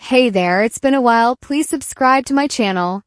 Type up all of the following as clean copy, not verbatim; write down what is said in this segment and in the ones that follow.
Hey there, it's been a while. Please subscribe to my channel.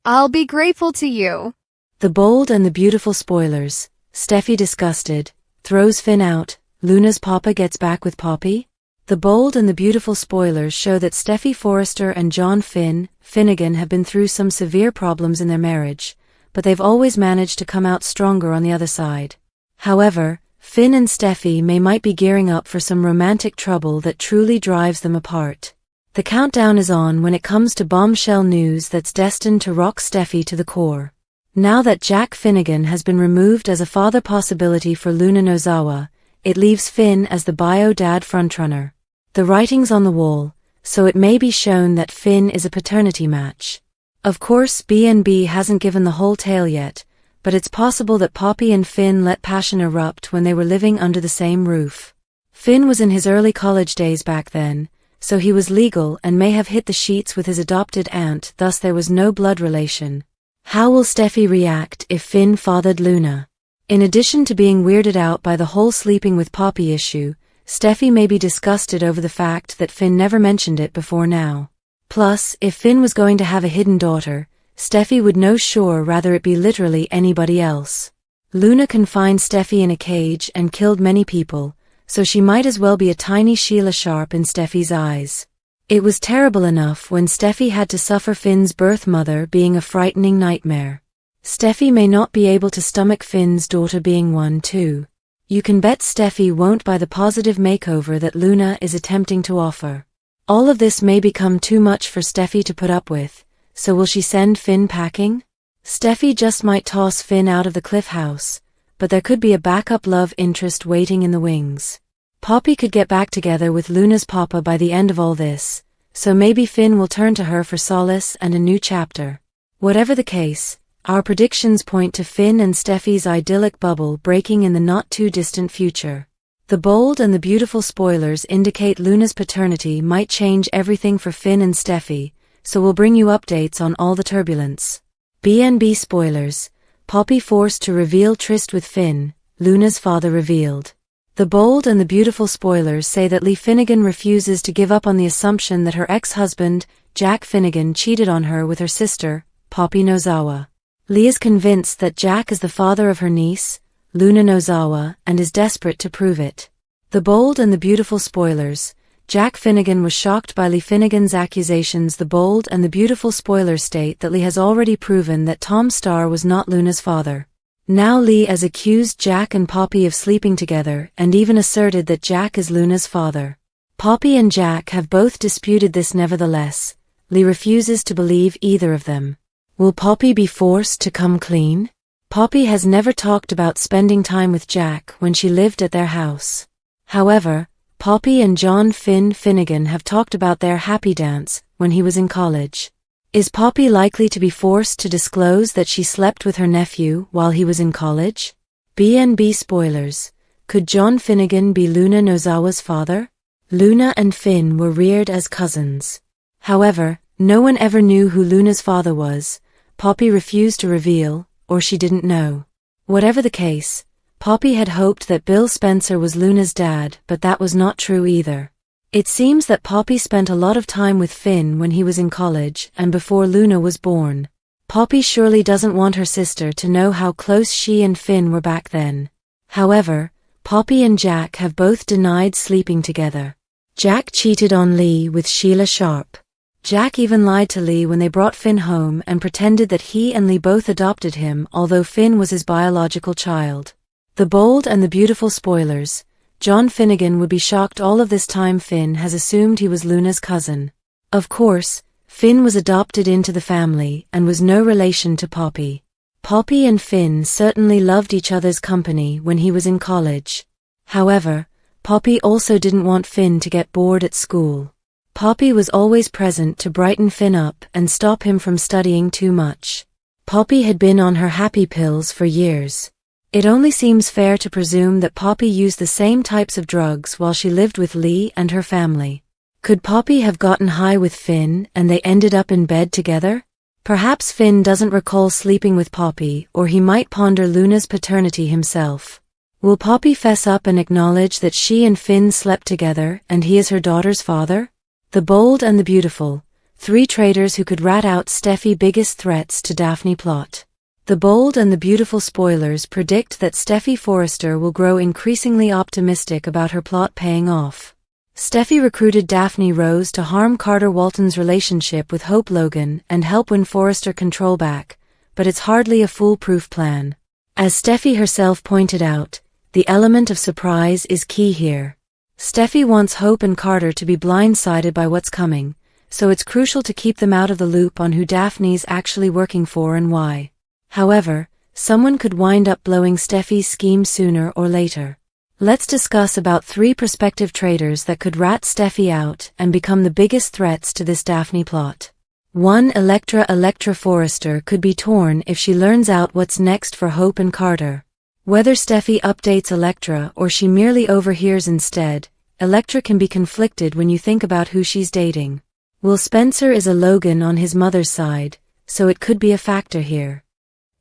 I'll be grateful to you. The Bold and the Beautiful spoilers. Steffy disgusted, throws Finn out, Luna's papa gets back with Poppy? The Bold and the Beautiful spoilers show that Steffy Forrester and John Finnegan have been through some severe problems in their marriage, but they've always managed to come out stronger on the other side. However, Finn and Steffy might be gearing up for some romantic trouble that truly drives them apart. The countdown is on when it comes to bombshell news that's destined to rock Steffy to the core. Now that Jack Finnegan has been removed as a father possibility for Luna Nozawa, it leaves Finn as the bio-dad frontrunner. The writing's on the wall, so it may be shown that Finn is a paternity match. Of course, B&B hasn't given the whole tale yet, but it's possible that Poppy and Finn let passion erupt when they were living under the same roof. Finn was in his early college days back then, so he was legal and may have hit the sheets with his adopted aunt, thus there was no blood relation. How will Steffy react if Finn fathered Luna? In addition to being weirded out by the whole sleeping with Poppy issue, Steffy may be disgusted over the fact that Finn never mentioned it before now. Plus, if Finn was going to have a hidden daughter, Steffy would know sure rather it be literally anybody else. Luna confined Steffy in a cage and killed many people, so she might as well be a tiny Sheila Sharp in Steffy's eyes. It was terrible enough when Steffy had to suffer Finn's birth mother being a frightening nightmare. Steffy may not be able to stomach Finn's daughter being one too. You can bet Steffy won't buy the positive makeover that Luna is attempting to offer. All of this may become too much for Steffy to put up with, so will she send Finn packing? Steffy just might toss Finn out of the Cliff House, but there could be a backup love interest waiting in the wings. Poppy could get back together with Luna's papa by the end of all this, so maybe Finn will turn to her for solace and a new chapter. Whatever the case, our predictions point to Finn and Steffy's idyllic bubble breaking in the not-too-distant future. The Bold and the Beautiful spoilers indicate Luna's paternity might change everything for Finn and Steffy, so we'll bring you updates on all the turbulence. B&B spoilers. Poppy forced to reveal tryst with Finn, Luna's father revealed. The Bold and the Beautiful spoilers say that Lee Finnegan refuses to give up on the assumption that her ex-husband, Jack Finnegan, cheated on her with her sister, Poppy Nozawa. Lee is convinced that Jack is the father of her niece, Luna Nozawa, and is desperate to prove it. The Bold and the Beautiful spoilers. Jack Finnegan was shocked by Lee Finnegan's accusations. The Bold and the Beautiful spoilers state that Lee has already proven that Tom Starr was not Luna's father. Now Lee has accused Jack and Poppy of sleeping together and even asserted that Jack is Luna's father. Poppy and Jack have both disputed this. Nevertheless, Lee refuses to believe either of them. Will Poppy be forced to come clean? Poppy has never talked about spending time with Jack when she lived at their house. However, Poppy and John Finnegan have talked about their happy dance when he was in college. Is Poppy likely to be forced to disclose that she slept with her nephew while he was in college? B&B spoilers. Could John Finnegan be Luna Nozawa's father? Luna and Finn were reared as cousins. However, no one ever knew who Luna's father was. Poppy refused to reveal, or she didn't know. Whatever the case, Poppy had hoped that Bill Spencer was Luna's dad, but that was not true either. It seems that Poppy spent a lot of time with Finn when he was in college and before Luna was born. Poppy surely doesn't want her sister to know how close she and Finn were back then. However, Poppy and Jack have both denied sleeping together. Jack cheated on Lee with Sheila Sharp. Jack even lied to Lee when they brought Finn home and pretended that he and Lee both adopted him, although Finn was his biological child. The Bold and the Beautiful spoilers. John Finnegan would be shocked all of this time. Finn has assumed he was Luna's cousin. Of course, Finn was adopted into the family and was no relation to Poppy. Poppy and Finn certainly loved each other's company when he was in college. However, Poppy also didn't want Finn to get bored at school. Poppy was always present to brighten Finn up and stop him from studying too much. Poppy had been on her happy pills for years. It only seems fair to presume that Poppy used the same types of drugs while she lived with Lee and her family. Could Poppy have gotten high with Finn and they ended up in bed together? Perhaps Finn doesn't recall sleeping with Poppy, or he might ponder Luna's paternity himself. Will Poppy fess up and acknowledge that she and Finn slept together and he is her daughter's father? The Bold and the Beautiful, 3 traitors who could rat out Steffi's biggest threats to Daphne plot. The Bold and the Beautiful spoilers predict that Steffi Forrester will grow increasingly optimistic about her plot paying off. Steffi recruited Daphne Rose to harm Carter Walton's relationship with Hope Logan and help win Forrester control back, but it's hardly a foolproof plan. As Steffi herself pointed out, the element of surprise is key here. Steffi wants Hope and Carter to be blindsided by what's coming, so it's crucial to keep them out of the loop on who Daphne's actually working for and why. However, someone could wind up blowing Steffi's scheme sooner or later. Let's discuss about 3 prospective traitors that could rat Steffi out and become the biggest threats to this Daphne plot. 1. Electra Forrester could be torn if she learns out what's next for Hope and Carter. Whether Steffi updates Electra or she merely overhears instead, Electra can be conflicted when you think about who she's dating. Will Spencer is a Logan on his mother's side, so it could be a factor here.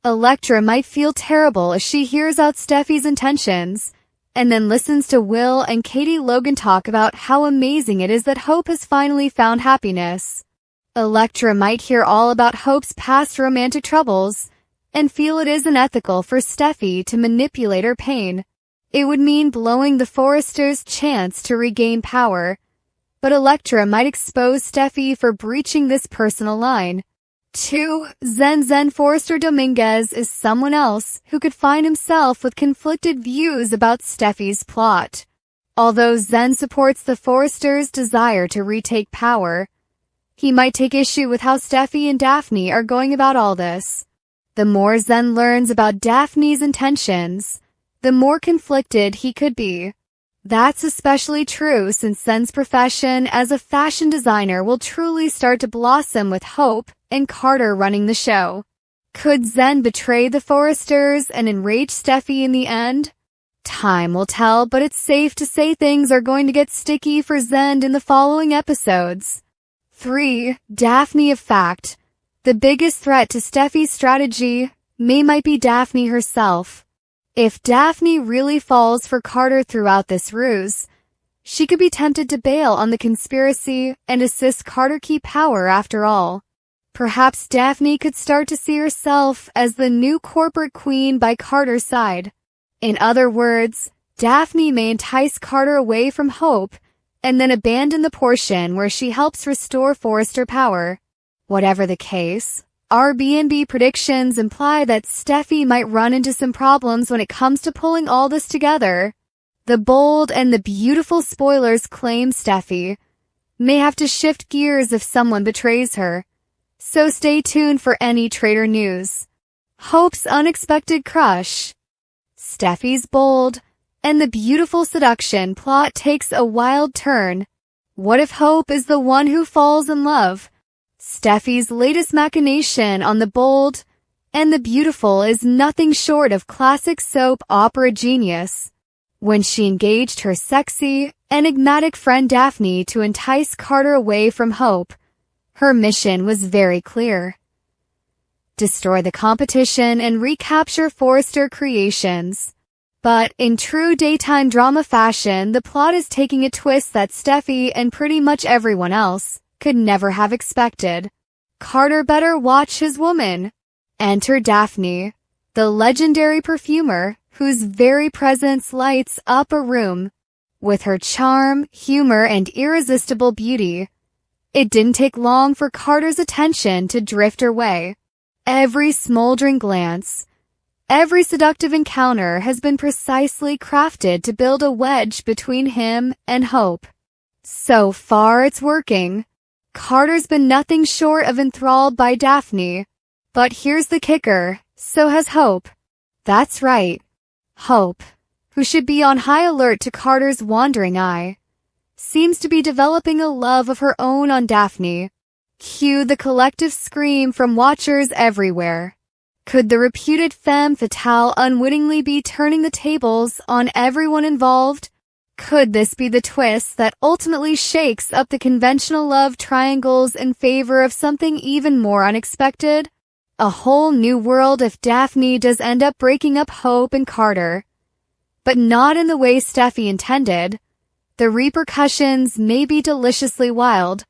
Electra might feel terrible as she hears out Steffi's intentions, and then listens to Will and Katie Logan talk about how amazing it is that Hope has finally found happiness. Electra might hear all about Hope's past romantic troubles, and feel it isn't ethical for Steffi to manipulate her pain. It would mean blowing the Forresters' chance to regain power, but Electra might expose Steffi for breaching this personal line. 2. Zen Forrester Dominguez is someone else who could find himself with conflicted views about Steffi's plot. Although Zen supports the Forresters' desire to retake power, he might take issue with how Steffi and Daphne are going about all this. The more Zen learns about Daphne's intentions, the more conflicted he could be. That's especially true since Zen's profession as a fashion designer will truly start to blossom with Hope and Carter running the show. Could Zen betray the Forresters and enrage Steffi in the end? Time will tell, but it's safe to say things are going to get sticky for Zen in the following episodes. 3. Daphne of Fact. The biggest threat to Steffi's strategy might be Daphne herself. If Daphne really falls for Carter throughout this ruse, she could be tempted to bail on the conspiracy and assist Carter keep power after all. Perhaps Daphne could start to see herself as the new corporate queen by Carter's side. In other words, Daphne may entice Carter away from Hope and then abandon the portion where she helps restore Forrester power. Whatever the case, Airbnb predictions imply that Steffi might run into some problems when it comes to pulling all this together. The Bold and the Beautiful spoilers claim Steffi may have to shift gears if someone betrays her. So stay tuned for any traitor news. Hope's unexpected crush. Steffi's Bold and the Beautiful seduction plot takes a wild turn. What if Hope is the one who falls in love? Steffi's latest machination on the Bold and the Beautiful is nothing short of classic soap opera genius. When she engaged her sexy, enigmatic friend Daphne to entice Carter away from Hope, her mission was very clear. Destroy the competition and recapture Forrester creations. But in true daytime drama fashion, the plot is taking a twist that Steffi and pretty much everyone else could never have expected. Carter better watch his woman. Enter Daphne, the legendary perfumer whose very presence lights up a room. With her charm, humor, and irresistible beauty, it didn't take long for Carter's attention to drift her way. Every smoldering glance, every seductive encounter has been precisely crafted to build a wedge between him and Hope. So far it's working. Carter's been nothing short of enthralled by Daphne. But here's the kicker, so has Hope. That's right. Hope, who should be on high alert to Carter's wandering eye, seems to be developing a love of her own on Daphne. Cue the collective scream from watchers everywhere. Could the reputed femme fatale unwittingly be turning the tables on everyone involved? Could this be the twist that ultimately shakes up the conventional love triangles in favor of something even more unexpected? A whole new world if Daphne does end up breaking up Hope and Carter. But not in the way Steffi intended. The repercussions may be deliciously wild.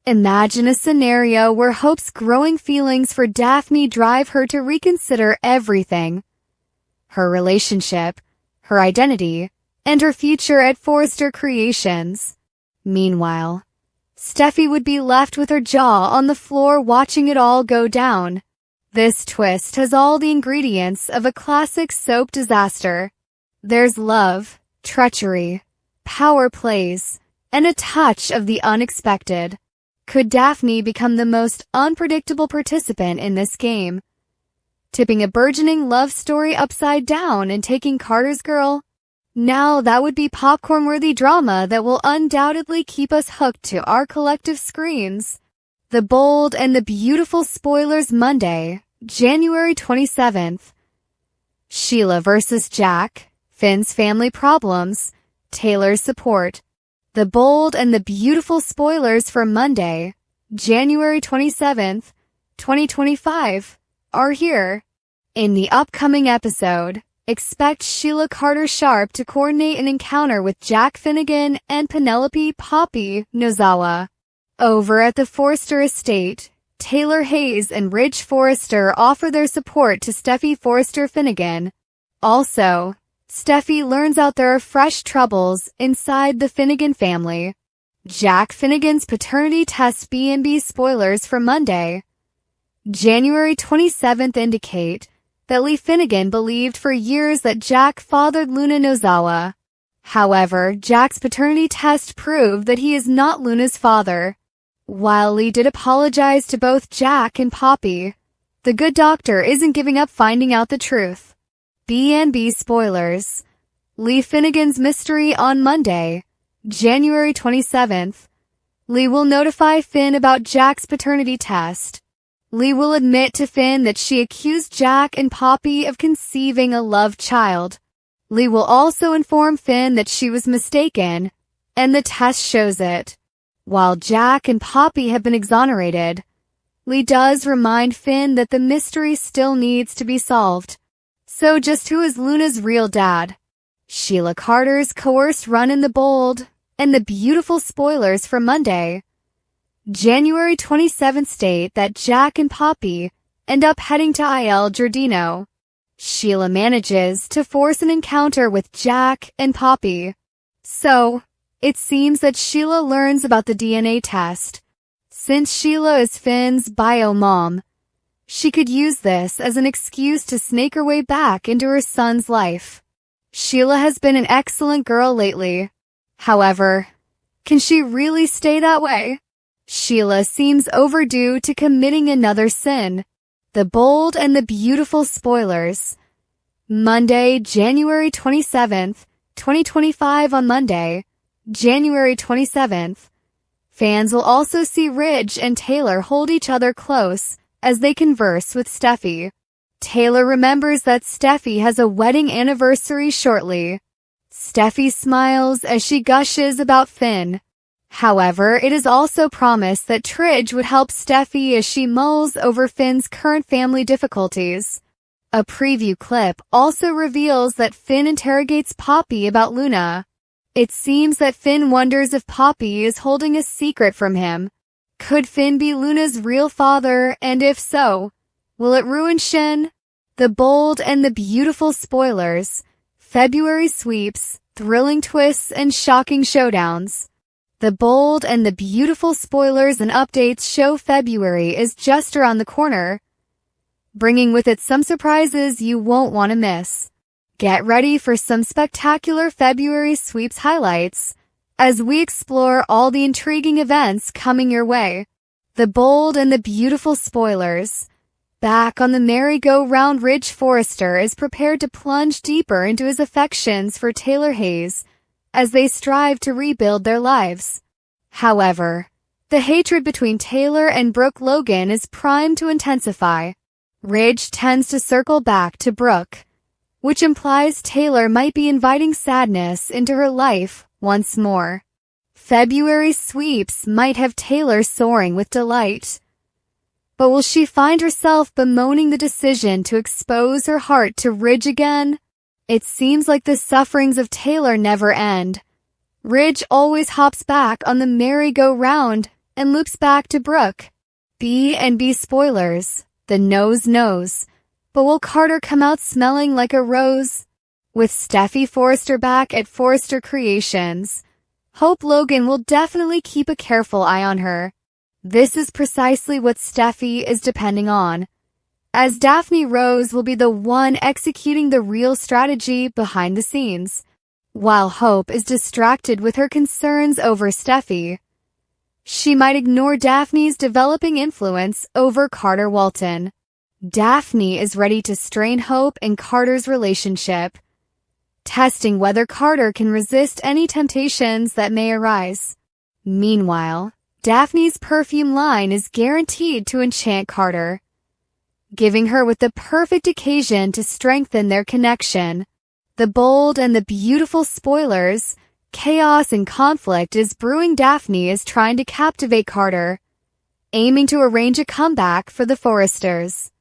Imagine a scenario where Hope's growing feelings for Daphne drive her to reconsider everything. Her relationship, her identity, and her future at Forrester Creations. Meanwhile, Steffi would be left with her jaw on the floor watching it all go down. This twist has all the ingredients of a classic soap disaster. There's love, treachery, power plays, and a touch of the unexpected. Could Daphne become the most unpredictable participant in this game, tipping a burgeoning love story upside down and taking Carter's girl? Now that would be popcorn-worthy drama that will undoubtedly keep us hooked to our collective screens. The Bold and the Beautiful spoilers Monday, January 27th. Sheila vs. Jack, Finn's family problems, Taylor's support. The Bold and the Beautiful spoilers for Monday, January 27th, 2025, are here. In the upcoming episode, expect Sheila Carter-Sharp to coordinate an encounter with Jack Finnegan and Penelope "Poppy" Nozawa. Over at the Forrester estate, Taylor Hayes and Ridge Forrester offer their support to Steffi Forrester Finnegan. Also, Steffi learns out there are fresh troubles inside the Finnegan family. Jack Finnegan's paternity test B&B spoilers for Monday, January 27th indicate that Lee Finnegan believed for years that Jack fathered Luna Nozawa. However, Jack's paternity test proved that he is not Luna's father. While Lee did apologize to both Jack and Poppy, the good doctor isn't giving up finding out the truth. B&B spoilers. Lee Finnegan's mystery on Monday, January 27th. Lee will notify Finn about Jack's paternity test. Lee will admit to Finn that she accused Jack and Poppy of conceiving a love child. Lee will also inform Finn that she was mistaken, and the test shows it. While Jack and Poppy have been exonerated, Lee does remind Finn that the mystery still needs to be solved. So just who is Luna's real dad? Sheila Carter's coerced run in The Bold and the Beautiful spoilers for Monday, January 27th state that Jack and Poppy end up heading to Il Giardino. Sheila manages to force an encounter with Jack and Poppy. So, it seems that Sheila learns about the DNA test. Since Sheila is Finn's bio mom, she could use this as an excuse to snake her way back into her son's life. Sheila has been an excellent girl lately. However, can she really stay that way? Sheila seems overdue to committing another sin. The Bold and the Beautiful spoilers. Monday, January 27th, 2025 on Monday, January 27th. Fans will also see Ridge and Taylor hold each other close as they converse with Steffi. Taylor remembers that Steffi has a wedding anniversary shortly. Steffi smiles as she gushes about Finn. However, it is also promised that Tryst would help Steffi as she mulls over Finn's current family difficulties. A preview clip also reveals that Finn interrogates Poppy about Luna. It seems that Finn wonders if Poppy is holding a secret from him. Could Finn be Luna's real father, and if so, will it ruin Shin? The Bold and the Beautiful spoilers. February sweeps, thrilling twists, and shocking showdowns. The Bold and the Beautiful spoilers and updates show February is just around the corner, bringing with it some surprises you won't want to miss. Get ready for some spectacular February sweeps highlights as we explore all the intriguing events coming your way. The Bold and the Beautiful spoilers. Back on the merry-go-round, Ridge Forrester is prepared to plunge deeper into his affections for Taylor Hayes as they strive to rebuild their lives. However, the hatred between Taylor and Brooke Logan is primed to intensify. Ridge tends to circle back to Brooke, which implies Taylor might be inviting sadness into her life once more. February sweeps might have Taylor soaring with delight. But will she find herself bemoaning the decision to expose her heart to Ridge again? It seems like the sufferings of Taylor never end, Ridge always hops back on the merry-go-round and loops back to Brooke. B&B spoilers. The nose knows. But will Carter come out smelling like a rose? With Steffy Forrester back at Forrester Creations, Hope Logan will definitely keep a careful eye on her. This is precisely what Steffy is depending on, as Daphne Rose will be the one executing the real strategy behind the scenes, while Hope is distracted with her concerns over Steffy. She might ignore Daphne's developing influence over Carter Walton. Daphne is ready to strain Hope and Carter's relationship, testing whether Carter can resist any temptations that may arise. Meanwhile, Daphne's perfume line is guaranteed to enchant Carter, giving her with the perfect occasion to strengthen their connection. The bold and the beautiful spoilers, chaos and conflict is brewing. Daphne is trying to captivate Carter, aiming to arrange a comeback for the Forresters.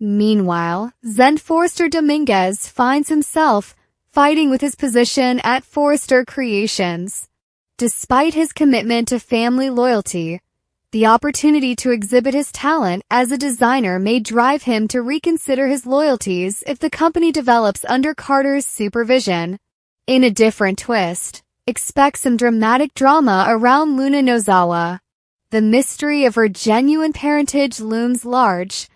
Meanwhile, Zen Forrester Dominguez finds himself fighting with his position at Forrester Creations. Despite his commitment to family loyalty, the opportunity to exhibit his talent as a designer may drive him to reconsider his loyalties if the company develops under Carter's supervision. In a different twist, expect some dramatic drama around Luna Nozawa. The mystery of her genuine parentage looms large.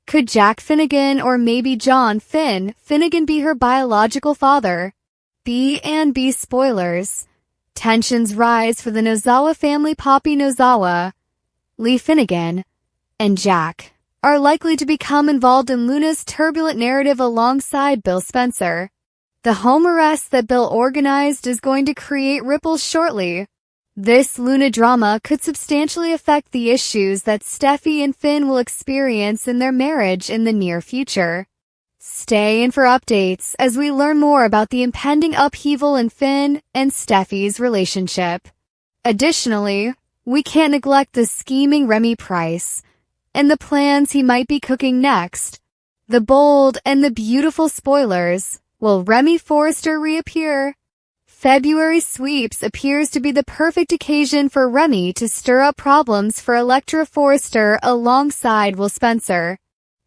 Could Jack Finnegan or maybe John Finnegan be her biological father? B&B spoilers. Tensions rise for the Nozawa family. Poppy Nozawa, Lee Finnegan, and Jack are likely to become involved in Luna's turbulent narrative alongside Bill Spencer. The home arrest that Bill organized is going to create ripples shortly. This Luna drama could substantially affect the issues that Steffy and Finn will experience in their marriage in the near future. Stay in for updates as we learn more about the impending upheaval in Finn and Steffy's relationship. Additionally, we can't neglect the scheming Remy Price and the plans he might be cooking next. The bold and the beautiful spoilers. Will Remy Forrester reappear? February sweeps appears to be the perfect occasion for Remy to stir up problems for Elektra Forrester alongside Will Spencer.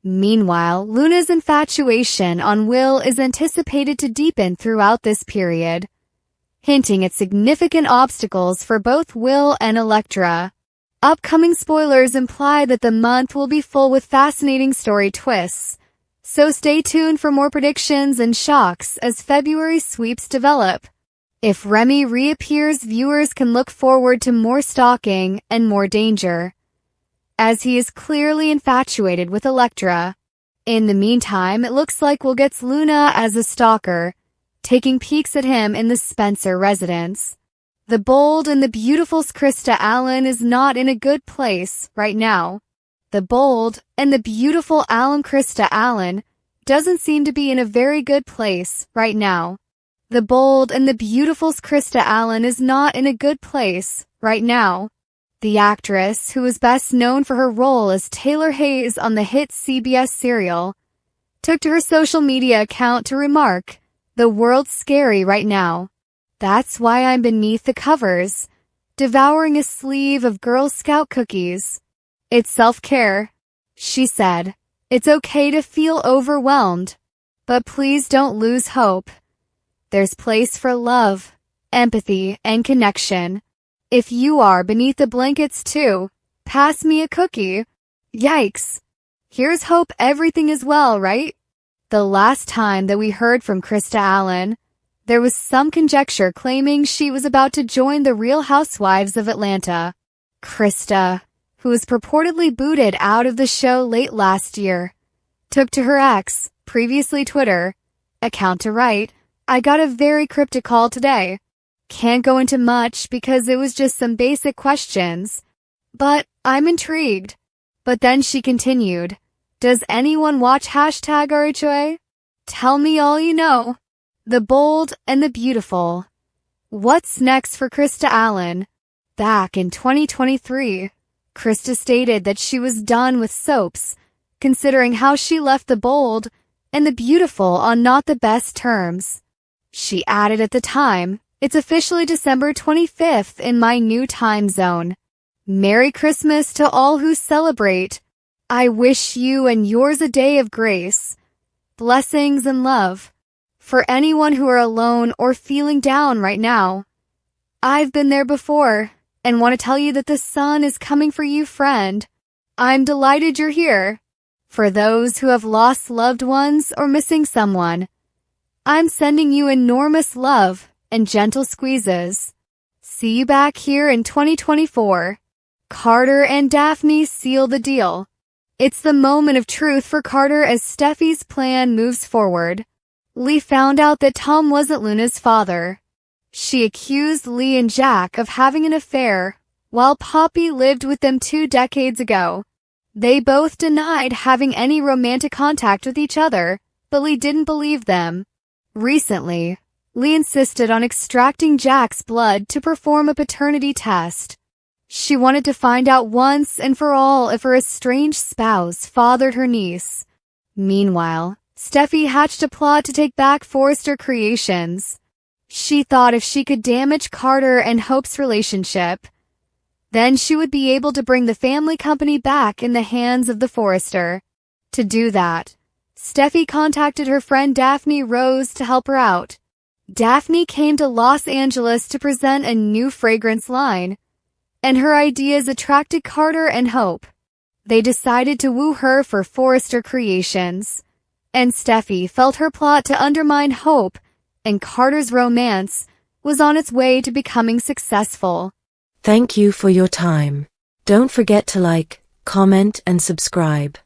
Meanwhile, Luna's infatuation on Will is anticipated to deepen throughout this period, hinting at significant obstacles for both Will and Elektra. Upcoming spoilers imply that the month will be full with fascinating story twists, so stay tuned for more predictions and shocks as February sweeps develop. If Remy reappears, viewers can look forward to more stalking and more danger, as he is clearly infatuated with Elektra. In the meantime, it looks like we'll get Luna as a stalker, taking peeks at him in the Spencer residence. The bold and the beautiful Krista Allen is not in a good place right now. The bold and the beautiful Krista Allen doesn't seem to be in a very good place right now. The bold and the beautiful Krista Allen is not in a good place right now. The actress, who is best known for her role as Taylor Hayes on the hit CBS serial, took to her social media account to remark, "The world's scary right now. That's why I'm beneath the covers, devouring a sleeve of Girl Scout cookies. It's self-care," she said. "It's okay to feel overwhelmed, but please don't lose hope. There's place for love, empathy, and connection. If you are beneath the blankets too, pass me a cookie. Yikes. Here's hope everything is well, right?" The last time that we heard from Krista Allen, there was some conjecture claiming she was about to join the Real Housewives of Atlanta. Krista, who was purportedly booted out of the show late last year, took to her ex, previously Twitter, account to write, "I got a very cryptic call today. Can't go into much because it was just some basic questions, but I'm intrigued." But then she continued, "Does anyone watch #RHOA? Tell me all you know." The bold and the beautiful. What's next for Krista Allen? Back in 2023, Krista stated that she was done with soaps, considering how she left the bold and the beautiful on not the best terms. She added at the time, It's officially December 25th in my new time zone. Merry Christmas to all who celebrate. I wish you and yours a day of grace, blessings, and love. For anyone who are alone or feeling down right now, I've been there before and want to tell you that the sun is coming for you, friend. I'm delighted you're here. For those who have lost loved ones or missing someone, I'm sending you enormous love and gentle squeezes. See you back here in 2024. Carter and Daphne seal the deal. It's the moment of truth for Carter as Steffi's plan moves forward. Lee found out that Tom wasn't Luna's father. She accused Lee and Jack of having an affair while Poppy lived with them 2 decades ago. They both denied having any romantic contact with each other, but Lee didn't believe them. Recently, Lee insisted on extracting Jack's blood to perform a paternity test. She wanted to find out once and for all if her estranged spouse fathered her niece. Meanwhile, Steffi hatched a plot to take back Forrester Creations. She thought if she could damage Carter and Hope's relationship, then she would be able to bring the family company back in the hands of the Forrester. To do that, Steffi contacted her friend Daphne Rose to help her out. Daphne came to Los Angeles to present a new fragrance line, and her ideas attracted Carter and Hope. They decided to woo her for Forrester Creations, and Steffi felt her plot to undermine Hope and Carter's romance was on its way to becoming successful. Thank you for your time. Don't forget to like, comment, and subscribe.